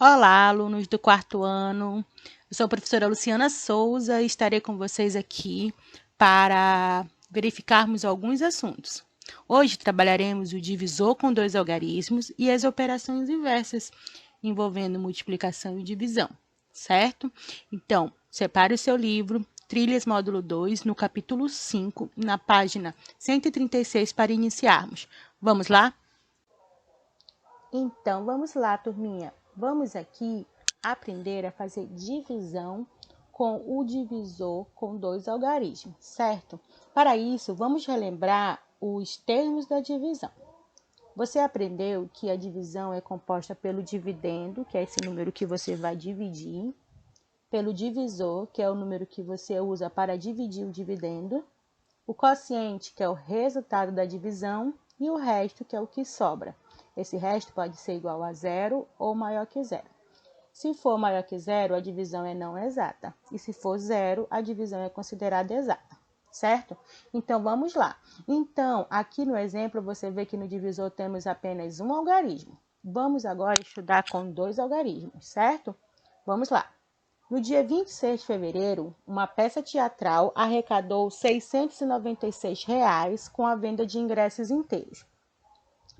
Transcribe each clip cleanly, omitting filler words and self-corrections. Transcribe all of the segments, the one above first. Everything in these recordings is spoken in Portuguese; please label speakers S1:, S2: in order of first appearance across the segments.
S1: Olá, alunos do quarto ano. Eu sou a professora Luciana Souza e estarei com vocês aqui para verificarmos alguns assuntos. Hoje trabalharemos o divisor com dois algarismos e as operações inversas, envolvendo multiplicação e divisão, certo? Então, separe o seu livro, Trilhas Módulo 2, no capítulo 5, na página 136, para iniciarmos. Vamos lá? Então, vamos lá, turminha. Vamos aqui aprender a fazer divisão com o divisor com dois algarismos, certo? Para isso, vamos relembrar os termos da divisão. Você aprendeu que a divisão é composta pelo dividendo, que é esse número que você vai dividir, pelo divisor, que é o número que você usa para dividir o dividendo, o quociente, que é o resultado da divisão, e o resto, que é o que sobra. Esse resto pode ser igual a zero ou maior que zero. Se for maior que zero, a divisão é não exata. E se for zero, a divisão é considerada exata, certo? Então, vamos lá. Então, aqui no exemplo, você vê que no divisor temos apenas um algarismo. Vamos agora estudar com dois algarismos, certo? Vamos lá. No dia 26 de fevereiro, uma peça teatral arrecadou R$ 696 com a venda de ingressos inteiros.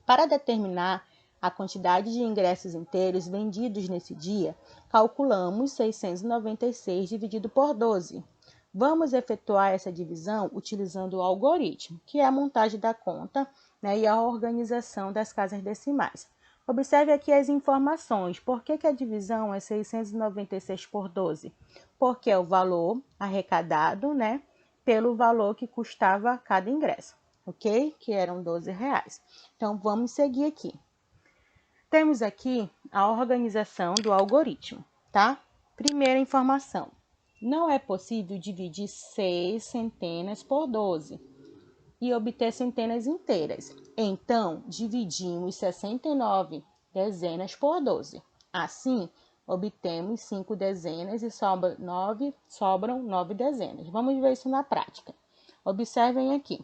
S1: Para determinar a quantidade de ingressos inteiros vendidos nesse dia, calculamos 696 dividido por 12. Vamos efetuar essa divisão utilizando o algoritmo, que é a montagem da conta, e a organização das casas decimais. Observe aqui as informações. Por que a divisão é 696 por 12? Porque é o valor arrecadado, pelo valor que custava cada ingresso, ok? Que eram R$ 12. Então, vamos seguir aqui. Temos aqui a organização do algoritmo, tá? Primeira informação. Não é possível dividir 6 centenas por 12 e obter centenas inteiras. Então, dividimos 69 dezenas por 12. Assim, obtemos 5 dezenas e sobram 9 dezenas. Vamos ver isso na prática. Observem aqui.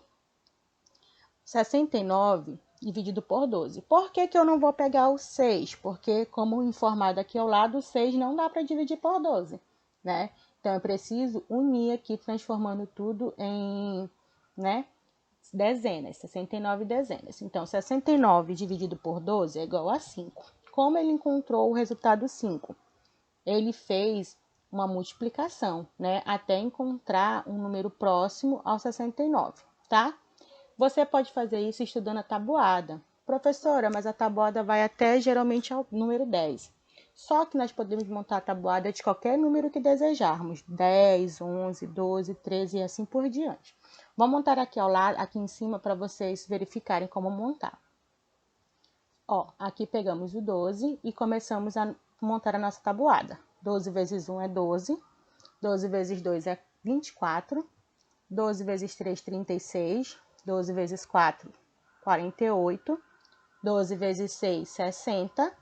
S1: 69 dividido por 12. Por que eu não vou pegar o 6? Porque, como informado aqui ao lado, o 6 não dá para dividir por 12, né? Então, eu preciso unir aqui, transformando tudo em, dezenas, 69 dezenas. Então, 69 dividido por 12 é igual a 5. Como ele encontrou o resultado 5? Ele fez uma multiplicação, até encontrar um número próximo ao 69, tá? Você pode fazer isso estudando a tabuada. Professora, mas a tabuada vai até geralmente ao número 10. Só que nós podemos montar a tabuada de qualquer número que desejarmos. 10, 11, 12, 13 e assim por diante. Vou montar aqui ao lado, aqui em cima, para vocês verificarem como montar. Ó, aqui pegamos o 12 e começamos a montar a nossa tabuada. 12 vezes 1 é 12. 12 vezes 2 é 24. 12 vezes 3, 36. 12 vezes 4, 48. 12 vezes 6, 60,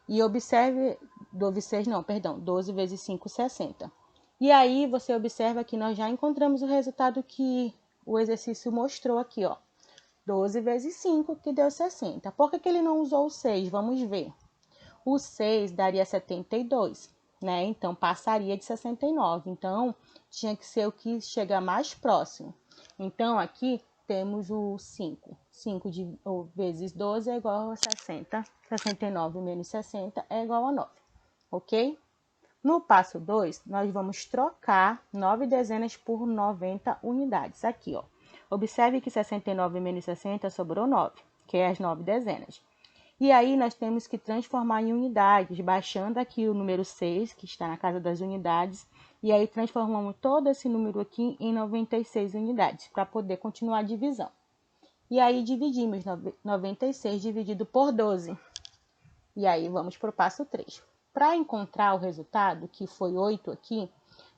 S1: E observe, 12 vezes 5, 60. E aí, você observa que nós já encontramos o resultado que o exercício mostrou aqui, ó. 12 vezes 5, que deu 60. Por que ele não usou o 6? Vamos ver. O 6 daria 72, Então, passaria de 69. Então, tinha que ser o que chega mais próximo. Então, aqui temos o 5. 5 vezes 12 é igual a 60. 69 menos 60 é igual a 9. Ok? No passo 2, nós vamos trocar 9 dezenas por 90 unidades. Aqui, ó. Observe que 69 menos 60 sobrou 9, que é as 9 dezenas. E aí, nós temos que transformar em unidades, baixando aqui o número 6, que está na casa das unidades, e aí transformamos todo esse número aqui em 96 unidades, para poder continuar a divisão. E aí, dividimos 96 dividido por 12. E aí, vamos para o passo 3. Para encontrar o resultado, que foi 8 aqui,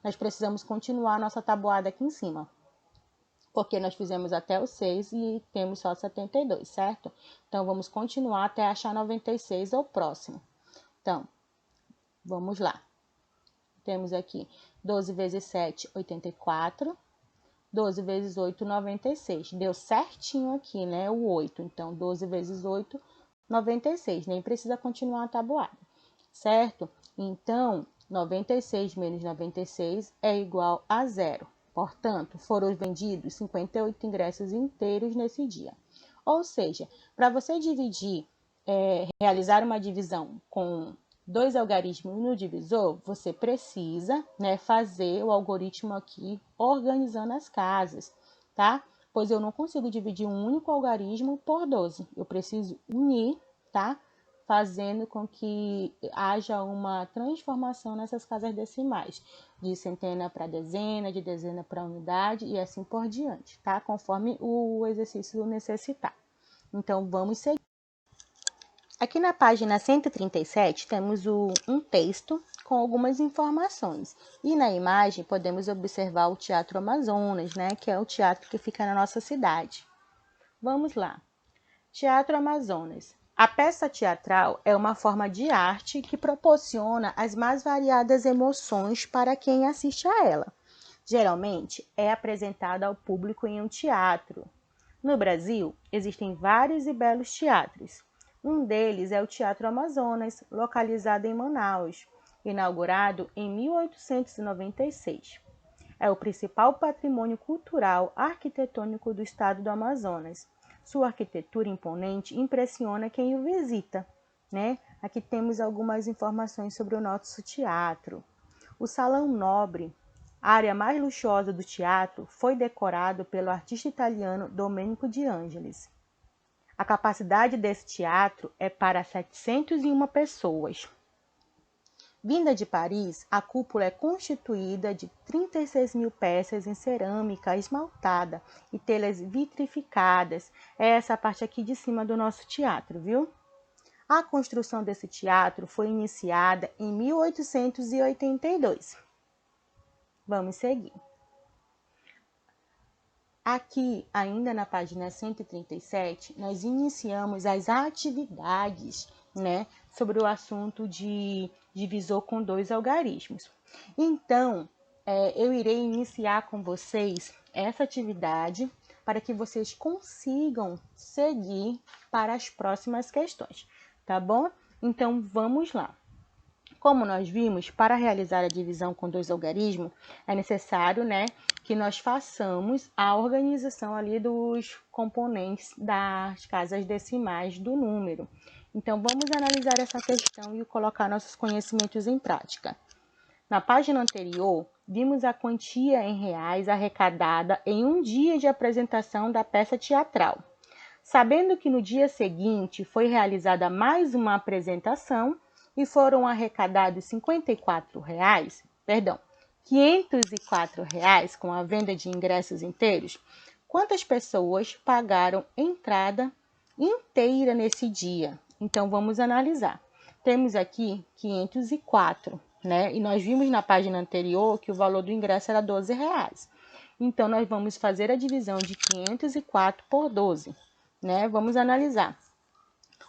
S1: nós precisamos continuar a nossa tabuada aqui em cima. Porque nós fizemos até o 6 e temos só 72, certo? Então, vamos continuar até achar 96 ou próximo. Então, vamos lá. Temos aqui 12 vezes 7, 84. 12 vezes 8, 96. Deu certinho aqui, o 8. Então, 12 vezes 8, 96. Nem precisa continuar a tabuada. certo? Então, 96 menos 96 é igual a 0. Portanto, foram vendidos 58 ingressos inteiros nesse dia. Ou seja, para você realizar uma divisão com 2 algarismos no divisor, você precisa, né, fazer o algoritmo aqui organizando as casas, tá? Pois eu não consigo dividir um único algarismo por 12. Eu preciso unir, tá? Fazendo com que haja uma transformação nessas casas decimais, de centena para dezena, de dezena para unidade e assim por diante, tá? Conforme o exercício necessitar. Então, vamos seguir. Aqui na página 137, temos um texto com algumas informações. E na imagem, podemos observar o Teatro Amazonas, né? Que é o teatro que fica na nossa cidade. Vamos lá. Teatro Amazonas. A peça teatral é uma forma de arte que proporciona as mais variadas emoções para quem assiste a ela. Geralmente, é apresentada ao público em um teatro. No Brasil, existem vários e belos teatros. Um deles é o Teatro Amazonas, localizado em Manaus, inaugurado em 1896. É o principal patrimônio cultural arquitetônico do estado do Amazonas. Sua arquitetura imponente impressiona quem o visita, né? Aqui temos algumas informações sobre o nosso teatro. O Salão Nobre, a área mais luxuosa do teatro, foi decorado pelo artista italiano Domenico de Angelis. A capacidade desse teatro é para 701 pessoas. Vinda de Paris, a cúpula é constituída de 36 mil peças em cerâmica esmaltada e telas vitrificadas. É essa parte aqui de cima do nosso teatro, viu? A construção desse teatro foi iniciada em 1882. Vamos seguir. Aqui, ainda na página 137, nós iniciamos as atividades, né, sobre o assunto de divisor com 2 algarismos. Então, eu irei iniciar com vocês essa atividade para que vocês consigam seguir para as próximas questões, tá bom? Então, vamos lá. Como nós vimos, para realizar a divisão com 2 algarismos, é necessário, né, que nós façamos a organização ali dos componentes das casas decimais do número. Então, vamos analisar essa questão e colocar nossos conhecimentos em prática. Na página anterior, vimos a quantia em reais arrecadada em um dia de apresentação da peça teatral. Sabendo que no dia seguinte foi realizada mais uma apresentação, e foram arrecadados R$ 504 com a venda de ingressos inteiros, quantas pessoas pagaram entrada inteira nesse dia? Então, vamos analisar. Temos aqui 504, né? E nós vimos na página anterior que o valor do ingresso era R$ 12. Então, nós vamos fazer a divisão de 504 por 12, né? Vamos analisar.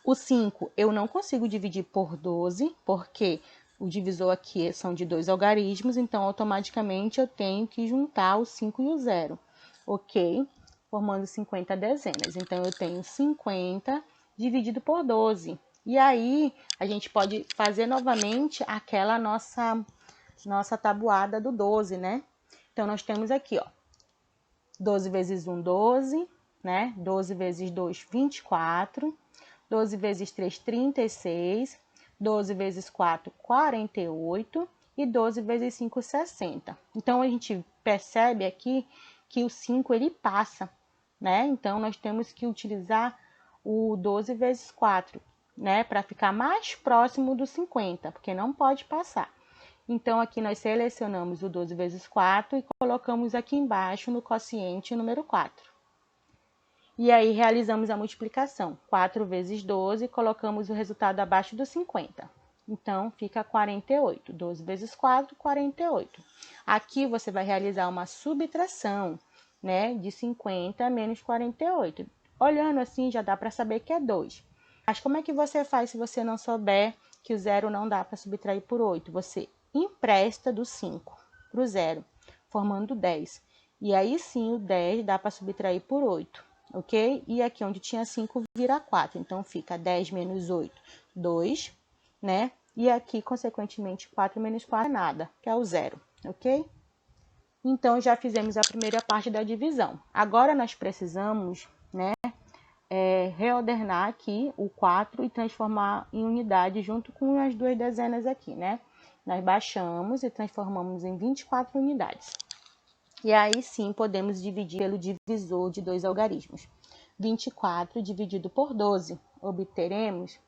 S1: O 5 eu não consigo dividir por 12, porque o divisor aqui são de 2 algarismos, então automaticamente eu tenho que juntar o 5 e o 0, ok? Formando 50 dezenas. Então, eu tenho 50 dividido por 12. E aí, a gente pode fazer novamente aquela nossa tabuada do 12, né? Então, nós temos aqui, ó, 12 vezes 1, 12, né? 12 vezes 2, 24. 12 vezes 3, 36, 12 vezes 4, 48 e 12 vezes 5, 60. Então, a gente percebe aqui que o 5 ele passa, né? Então, nós temos que utilizar o 12 vezes 4, né? Para ficar mais próximo do 50, porque não pode passar. Então, aqui nós selecionamos o 12 vezes 4 e colocamos aqui embaixo no quociente o número 4. E aí, realizamos a multiplicação. 4 vezes 12, colocamos o resultado abaixo dos 50. Então, fica 48. 12 vezes 4, 48. Aqui, você vai realizar uma subtração, né, de 50 menos 48. Olhando assim, já dá para saber que é 2. Mas como é que você faz se você não souber que o 0 não dá para subtrair por 8? Você empresta do 5 para o 0, formando 10. E aí sim, o 10 dá para subtrair por 8. Ok? E aqui onde tinha 5 vira 4. Então, fica 10 menos 8, 2, né? E aqui, consequentemente, 4 menos 4 é nada, que é o zero, ok? Então, já fizemos a primeira parte da divisão. Agora, nós precisamos, né, reordenar aqui o 4 e transformar em unidade junto com as duas dezenas aqui, né? Nós baixamos e transformamos em 24 unidades. E aí sim podemos dividir pelo divisor de dois algarismos. 24 dividido por 12, obteremos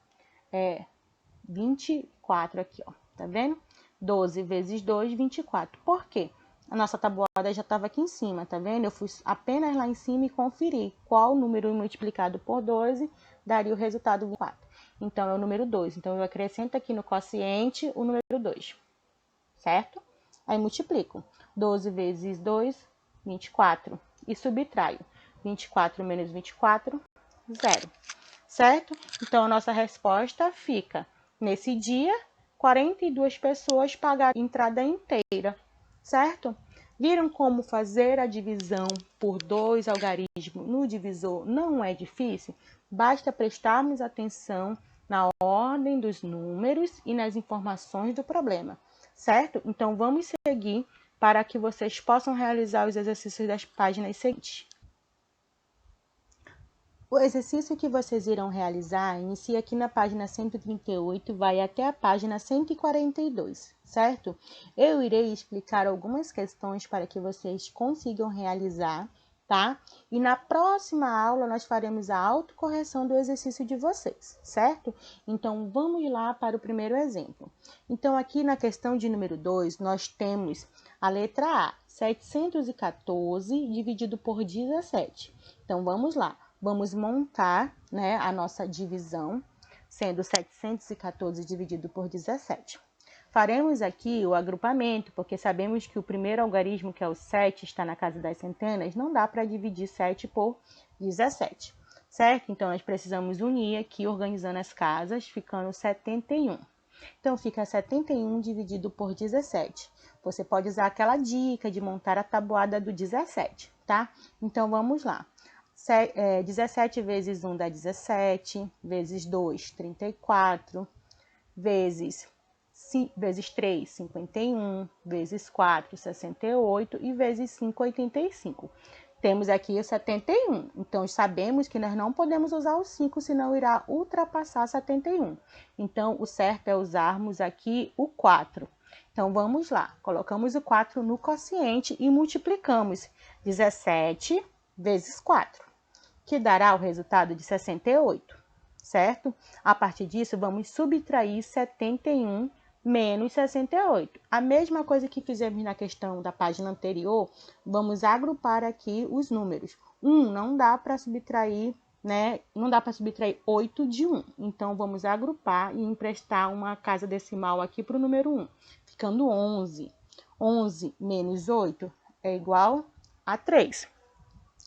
S1: 24 aqui, ó, tá vendo? 12 vezes 2, 24. Por quê? A nossa tabuada já estava aqui em cima, tá vendo? Eu fui apenas lá em cima e conferi qual número multiplicado por 12 daria o resultado 24. Então, é o número 2. Então, eu acrescento aqui no quociente o número 2, certo? Aí, multiplico. 12 vezes 2, 24. E subtraio. 24 menos 24, 0. Certo? Então, a nossa resposta fica, nesse dia, 42 pessoas pagaram a entrada inteira, certo? Viram como fazer a divisão por dois algarismos no divisor não é difícil? Basta prestarmos atenção na ordem dos números e nas informações do problema, certo? Então, vamos seguir para que vocês possam realizar os exercícios das páginas seguintes. O exercício que vocês irão realizar inicia aqui na página 138 e vai até a página 142, certo? Eu irei explicar algumas questões para que vocês consigam realizar, tá? E na próxima aula nós faremos a autocorreção do exercício de vocês, certo? Então, vamos lá para o primeiro exemplo. Então, aqui na questão de número 2, nós temos a letra A, 714 dividido por 17. Então, vamos lá. Vamos montar, né, a nossa divisão, sendo 714 dividido por 17. Faremos aqui o agrupamento, porque sabemos que o primeiro algarismo, que é o 7, está na casa das centenas, não dá para dividir 7 por 17, certo? Então, nós precisamos unir aqui, organizando as casas, ficando 71. Então, fica 71 dividido por 17. Você pode usar aquela dica de montar a tabuada do 17, tá? Então, vamos lá. 17 vezes 1 dá 17, vezes 2, 34, vezes 3, 51, vezes 4, 68 e vezes 5, 85. Temos aqui o 71, então sabemos que nós não podemos usar o 5, senão irá ultrapassar 71. Então, o certo é usarmos aqui o 4. Então, vamos lá, colocamos o 4 no quociente e multiplicamos 17 vezes 4. Que dará o resultado de 68, certo? A partir disso, vamos subtrair 71 menos 68. A mesma coisa que fizemos na questão da página anterior, vamos agrupar aqui os números. 1 não dá para subtrair, né? Não dá para subtrair 8 de 1. Então, vamos agrupar e emprestar uma casa decimal aqui para o número 1, ficando 11. 11 menos 8 é igual a 3,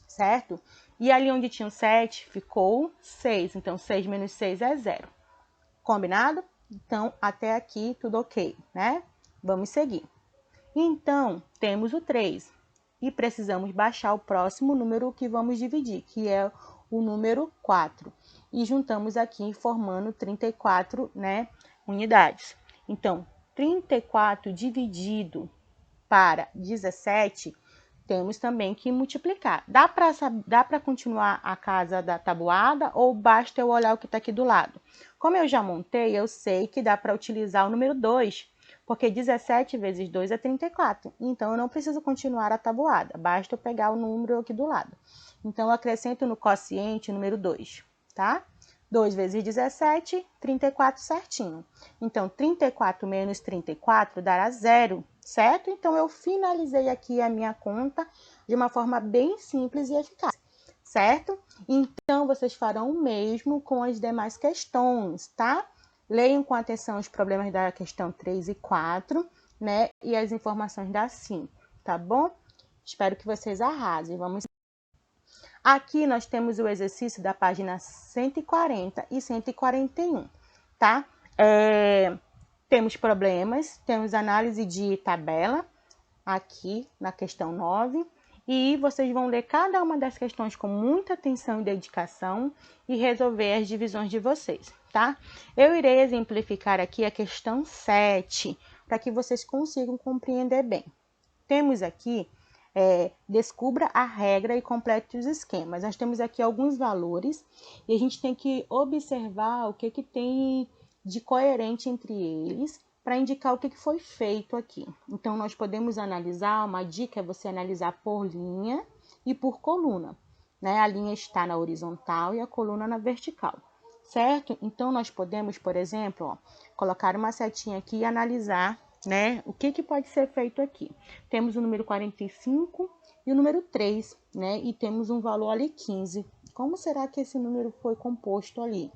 S1: certo? E ali onde tinha o 7, ficou 6. Então, 6 menos 6 é 0. Combinado? Então, até aqui, tudo ok, né? Vamos seguir. Então, temos o 3. E precisamos baixar o próximo número que vamos dividir, que é o número 4. E juntamos aqui, formando 34, né, unidades. Então, 34 dividido para 17... temos também que multiplicar. Dá para continuar a casa da tabuada ou basta eu olhar o que está aqui do lado? Como eu já montei, eu sei que dá para utilizar o número 2, porque 17 vezes 2 é 34. Então, eu não preciso continuar a tabuada, basta eu pegar o número aqui do lado. Então, eu acrescento no quociente o número 2, tá? 2 vezes 17, 34 certinho. Então, 34 menos 34 dará 0, certo? Então, eu finalizei aqui a minha conta de uma forma bem simples e eficaz, certo? Então, vocês farão o mesmo com as demais questões, tá? Leiam com atenção os problemas da questão 3 e 4, né? E as informações da 5, tá bom? Espero que vocês arrasem. Vamos. Aqui nós temos o exercício da página 140 e 141, tá? Temos problemas, temos análise de tabela aqui na questão 9 e vocês vão ler cada uma das questões com muita atenção e dedicação e resolver as divisões de vocês, tá? Eu irei exemplificar aqui a questão 7, para que vocês consigam compreender bem. Temos aqui, descubra a regra e complete os esquemas. Nós temos aqui alguns valores e a gente tem que observar o que tem de coerente entre eles para indicar o que foi feito aqui. Então, nós podemos analisar, uma dica é você analisar por linha e por coluna, né? A linha está na horizontal e a coluna na vertical, certo? Então, nós podemos, por exemplo, colocar uma setinha aqui e analisar, né, o que pode ser feito aqui. Temos o número 45 e o número 3, né? E temos um valor ali 15. Como será que esse número foi composto ali,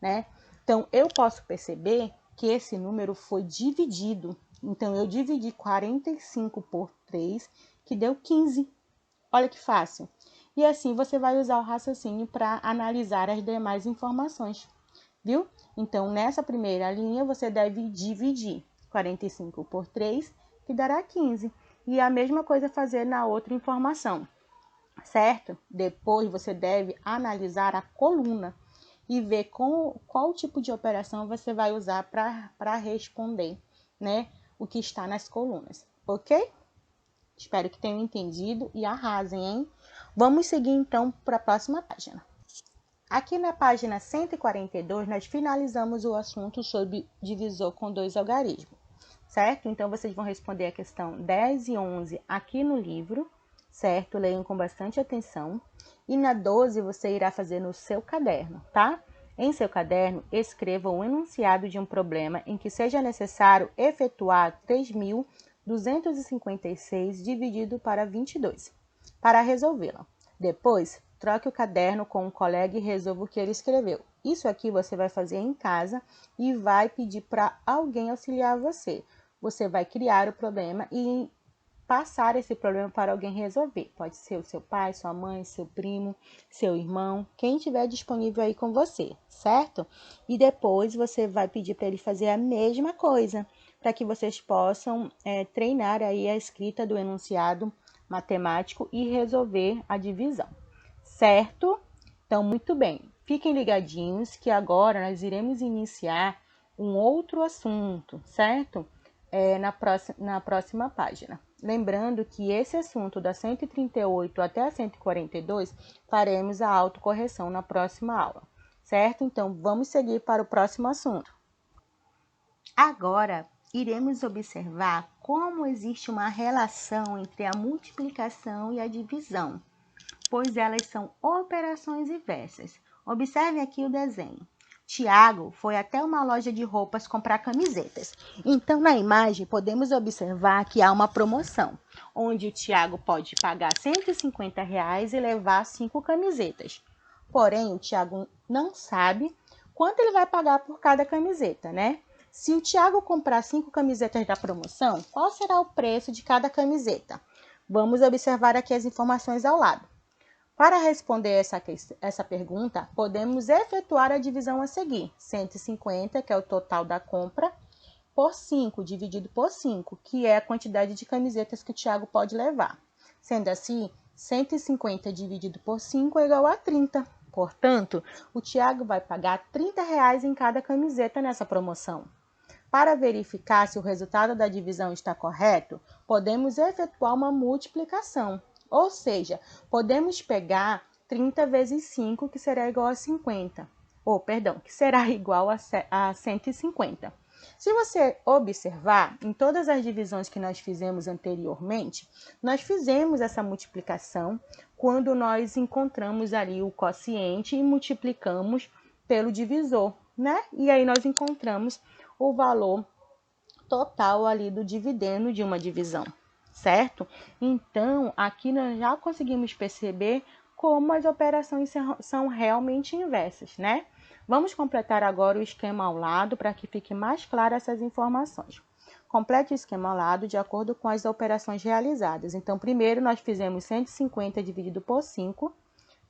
S1: né? Então, eu posso perceber que esse número foi dividido. Então, eu dividi 45 por 3, que deu 15. Olha que fácil. E assim, você vai usar o raciocínio para analisar as demais informações, viu? Então, nessa primeira linha, você deve dividir 45 por 3, que dará 15. E a mesma coisa fazer na outra informação, certo? Depois, você deve analisar a coluna e ver qual tipo de operação você vai usar para responder, né, o que está nas colunas, ok? Espero que tenham entendido e arrasem, hein? Vamos seguir, então, para a próxima página. Aqui na página 142, nós finalizamos o assunto sobre divisor com 2 algarismos, certo? Então, vocês vão responder a questão 10 e 11 aqui no livro, certo? Leiam com bastante atenção. E na 12, você irá fazer no seu caderno, tá? Em seu caderno, escreva o enunciado de um problema em que seja necessário efetuar 3.256 dividido para 22, para resolvê-la. Depois, troque o caderno com um colega e resolva o que ele escreveu. Isso aqui você vai fazer em casa e vai pedir para alguém auxiliar você. Você vai criar o problema e passar esse problema para alguém resolver. Pode ser o seu pai, sua mãe, seu primo, seu irmão, quem estiver disponível aí com você, certo? E depois você vai pedir para ele fazer a mesma coisa, para que vocês possam treinar aí a escrita do enunciado matemático e resolver a divisão, certo? Então, muito bem. Fiquem ligadinhos que agora nós iremos iniciar um outro assunto, certo? Na próxima página. Lembrando que esse assunto da 138 até a 142 faremos a autocorreção na próxima aula, certo? Então, vamos seguir para o próximo assunto. Agora, iremos observar como existe uma relação entre a multiplicação e a divisão, pois elas são operações inversas. Observe aqui o desenho. Tiago foi até uma loja de roupas comprar camisetas. Então, na imagem, podemos observar que há uma promoção, onde o Tiago pode pagar R$150 e levar 5 camisetas. Porém, o Tiago não sabe quanto ele vai pagar por cada camiseta, né? Se o Tiago comprar 5 camisetas da promoção, qual será o preço de cada camiseta? Vamos observar aqui as informações ao lado. Para responder essa pergunta, podemos efetuar a divisão a seguir. 150, que é o total da compra, por 5, dividido por 5, que é a quantidade de camisetas que o Tiago pode levar. Sendo assim, 150 dividido por 5 é igual a 30. Portanto, o Tiago vai pagar R$30 em cada camiseta nessa promoção. Para verificar se o resultado da divisão está correto, podemos efetuar uma multiplicação. Ou seja, podemos pegar 30 vezes 5, que será igual a 50. Que será igual a 150. Se você observar, em todas as divisões que nós fizemos anteriormente, nós fizemos essa multiplicação quando nós encontramos ali o quociente e multiplicamos pelo divisor, né? E aí nós encontramos o valor total ali do dividendo de uma divisão, certo? Então, aqui nós já conseguimos perceber como as operações são realmente inversas, né? Vamos completar agora o esquema ao lado para que fique mais claro essas informações. Complete o esquema ao lado de acordo com as operações realizadas. Então, primeiro nós fizemos 150 dividido por 5,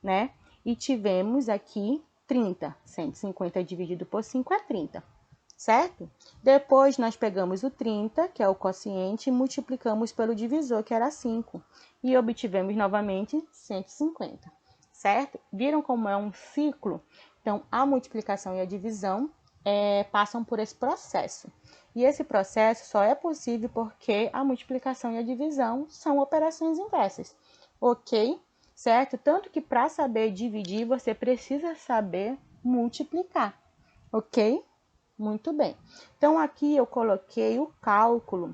S1: né? E tivemos aqui 30. 150 dividido por 5 é 30. Certo? Depois, nós pegamos o 30, que é o quociente, e multiplicamos pelo divisor, que era 5. E obtivemos novamente 150. Certo? Viram como é um ciclo? Então, a multiplicação e a divisão passam por esse processo. E esse processo só é possível porque a multiplicação e a divisão são operações inversas, ok? Certo? Tanto que para saber dividir, você precisa saber multiplicar, ok? Muito bem. Então, aqui eu coloquei o cálculo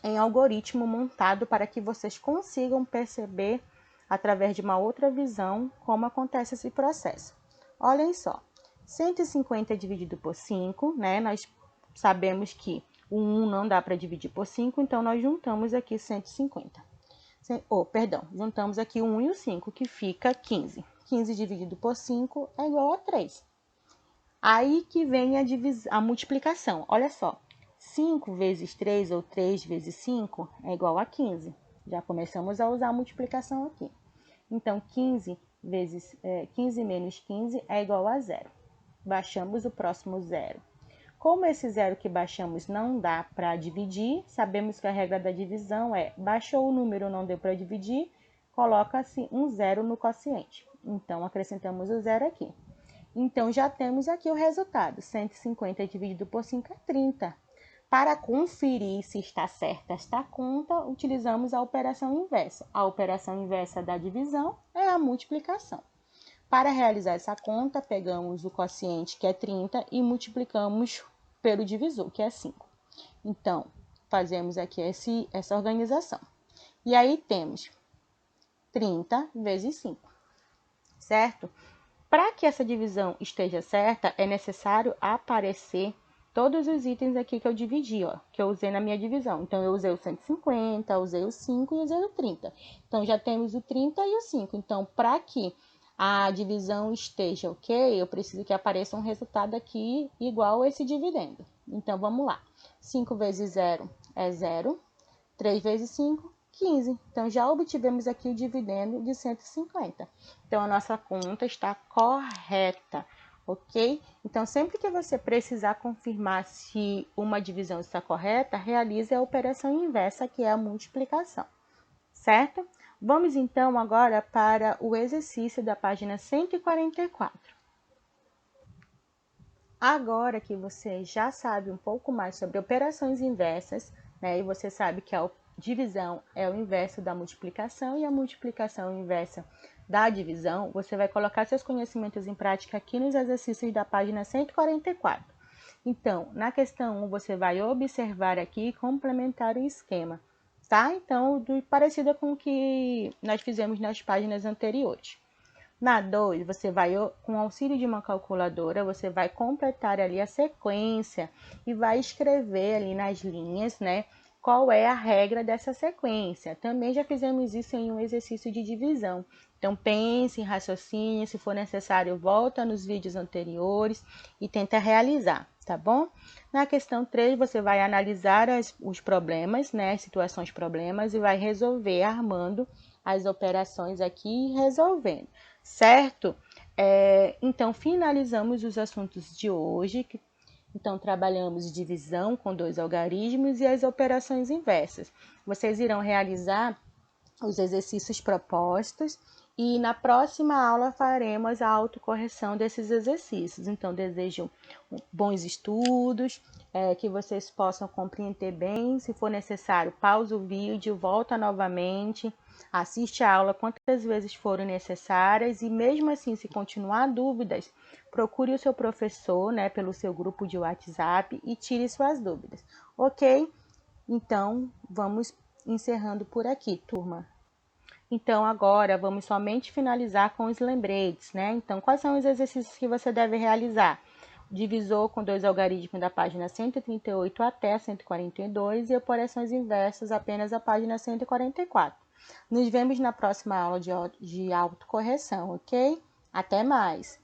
S1: em algoritmo montado para que vocês consigam perceber, através de uma outra visão, como acontece esse processo. Olhem só, 150 dividido por 5, né? Nós sabemos que o 1 não dá para dividir por 5, então nós juntamos aqui 150. Juntamos aqui o 1 e o 5, que fica 15. 15 dividido por 5 é igual a 3. Aí que vem a multiplicação. Olha só, 5 vezes 3 ou 3 vezes 5 é igual a 15. Já começamos a usar a multiplicação aqui. Então, 15 menos 15 é igual a 0. Baixamos o próximo zero. Como esse zero que baixamos não dá para dividir, sabemos que a regra da divisão é: baixou o número, não deu para dividir, coloca-se um zero no quociente. Então, acrescentamos o zero aqui. Então, já temos aqui o resultado. 150 dividido por 5 é 30. Para conferir se está certa esta conta, utilizamos a operação inversa. A operação inversa da divisão é a multiplicação. Para realizar essa conta, pegamos o quociente, que é 30, e multiplicamos pelo divisor, que é 5. Então, fazemos aqui essa organização. E aí temos 30 vezes 5, certo? Para que essa divisão esteja certa, é necessário aparecer todos os itens aqui que eu dividi, ó, que eu usei na minha divisão. Então, eu usei o 150, usei o 5 e usei o 30. Então, já temos o 30 e o 5. Então, para que a divisão esteja ok, eu preciso que apareça um resultado aqui igual a esse dividendo. Então, vamos lá. 5 vezes 0 é 0. 3 vezes 5, 15. Então, já obtivemos aqui o dividendo de 150. Então, a nossa conta está correta, ok? Então, sempre que você precisar confirmar se uma divisão está correta, realize a operação inversa, que é a multiplicação, certo? Vamos, então, agora para o exercício da página 144. Agora que você já sabe um pouco mais sobre operações inversas, né, e você sabe que a divisão é o inverso da multiplicação e a multiplicação é o inverso da divisão, você vai colocar seus conhecimentos em prática aqui nos exercícios da página 144. Então, na questão 1, você vai observar aqui e complementar o esquema, tá? Então, parecido com o que nós fizemos nas páginas anteriores. Na 2, você vai, com o auxílio de uma calculadora, você vai completar ali a sequência e vai escrever ali nas linhas, né, qual é a regra dessa sequência. Também já fizemos isso em um exercício de divisão. Então, pense, raciocine, se for necessário, volta nos vídeos anteriores e tenta realizar, tá bom? Na questão 3, você vai analisar os problemas, né, as situações problemas, e vai resolver armando as operações aqui e resolvendo, certo? Então, finalizamos os assuntos de hoje. Então, trabalhamos divisão com 2 algarismos e as operações inversas. Vocês irão realizar os exercícios propostos e na próxima aula faremos a autocorreção desses exercícios. Então, desejo bons estudos, que vocês possam compreender bem. Se for necessário, pausa o vídeo, volta novamente, assiste a aula quantas vezes forem necessárias e mesmo assim, se continuar dúvidas, procure o seu professor, né, pelo seu grupo de WhatsApp e tire suas dúvidas, ok? Então, vamos encerrando por aqui, turma. Então, agora, vamos somente finalizar com os lembretes, né? Então, quais são os exercícios que você deve realizar? Divisor com 2 algarismos da página 138 até 142 e operações inversas apenas a página 144. Nos vemos na próxima aula de autocorreção, ok? Até mais!